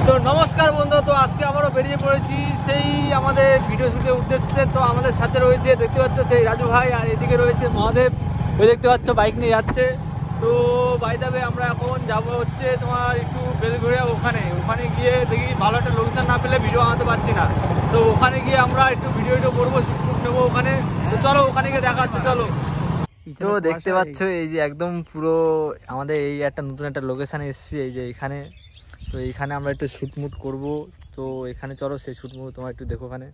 তো নমস্কার বন্ধু, তো আজকে আবারও বেরিয়ে পড়েছি সেই আমাদের ভিডিও শুটের উদ্দেশ্যে। তো আমাদের সাথে রয়েছে দেখতে পাচ্ছ সেই রাজু ভাই, আর এদিকে রয়েছে মহাদেব, ওই দেখতে পাচ্ছ বাইক নিয়ে যাচ্ছে। তো বাই দ্য ওয়ে আমরা এখন যাবো হচ্ছে তোমার একটু বেলঘড়িয়া, ওখানে গিয়ে দেখি ভালো একটা লোকেশন না পেলে ভিডিও বানাতে পারছি না। তো ওখানে গিয়ে আমরা একটু ভিডিও করবো, শুট নেবো ওখানে। তো চলো ওখানে গিয়ে দেখা হচ্ছে, চলো। তো দেখতে পাচ্ছ এই যে একদম পুরো আমাদের এই একটা নতুন একটা লোকেশানে এসেছি, এই যে এখানে। তো এইখানে আমরা একটু শুটমুট করবো। তো এখানে চলো সেই শুটমুট তোমার একটু দেখো ওখানে।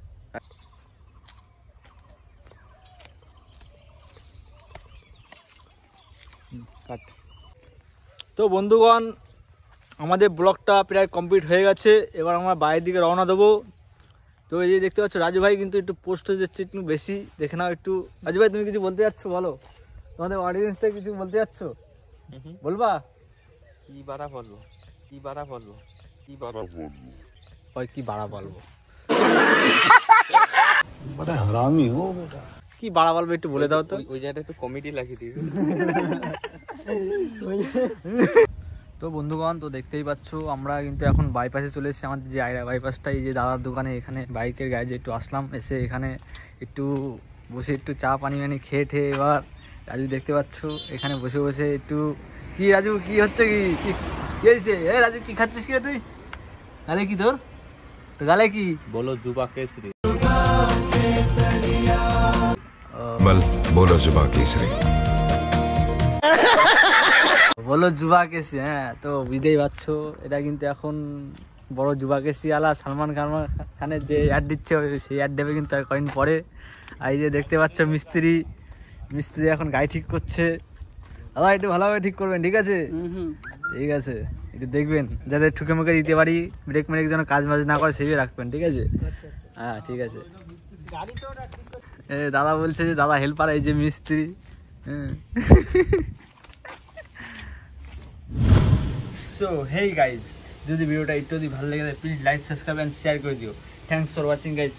তো বন্ধুগণ, আমাদের ব্লগটা প্রায় কমপ্লিট হয়ে গেছে, এবার আমরা বাইরের দিকে রওনা দেবো। তো এই যে দেখতে পাচ্ছ রাজু ভাই কিন্তু একটু পোস্ট হয়ে যাচ্ছে একটু বেশি, দেখে নাও একটু। রাজু ভাই তুমি কিছু বলতে যাচ্ছ, বলো, তোমাদের অডিয়েন্সকে কিছু বলতে যাচ্ছ, বলবা? কি বাড়া বলবো, কি বাড়া বলবো, কি বাড়া বলবো, ওই কি বাড়া বলবো, বড় হারামি হো বেটা। কি বাড়া বলবো একটু বলে দাও তো। ওই জায়গাটা একটু কমেডি লাগিয়ে দিবি। তো বন্ধুগণ, তো দেখতেই পাচ্ছ আমরা কিন্তু এখন বাইপাসে চলে এসেছি, আমাদের যে আইরা বাইপাসটা, এই যে দাদার দোকানে, এখানে বাইকের গ্যারেজে একটু আসলাম, এসে এখানে একটু বসে একটু চা পানি খেয়ে এবার রাজু দেখতে পাচ্ছ এখানে বসে বসে একটু। কি রাজু, কি হচ্ছে, কি হয়েছে? এ রাজু, কি খাচ্ছিস কি রে তুই? গালে কি তোর? তো গালে কি? বলো যুবা কেসরি। বলো যুবা কেসরি, বলো যুবা কেসি। হ্যাঁ, তো বুঝতেই পারছো এটা কিন্তু এখন বড় যুবা কেসি আলা সালমান খানের যে অ্যাড দিচ্ছে, সেই অ্যাড দেবে কিন্তু আর কদিন পরে। আর এই যে দেখতে পাচ্ছ মিস্ত্রি এখন গাড়ি ঠিক করছে। দাদা একটু ভালোভাবে ঠিক করবেন, ঠিক আছে? ঠিক আছে, একটু দেখবেন যাতে ঠুকে মুখে দিতে পারি, ব্রেক মেরে যেন কাজ মাজ না করে সেভাবে রাখবেন, ঠিক আছে? হ্যাঁ ঠিক আছে। দাদা বলছে যে দাদা হেল্পার, এই যে মিস্ত্রি। সো হেই গাইজ, যদি ভিডিওটা একটু ভালো লেগে থাকে please like, subscribe and share করে দিও। Thanks for watching guys.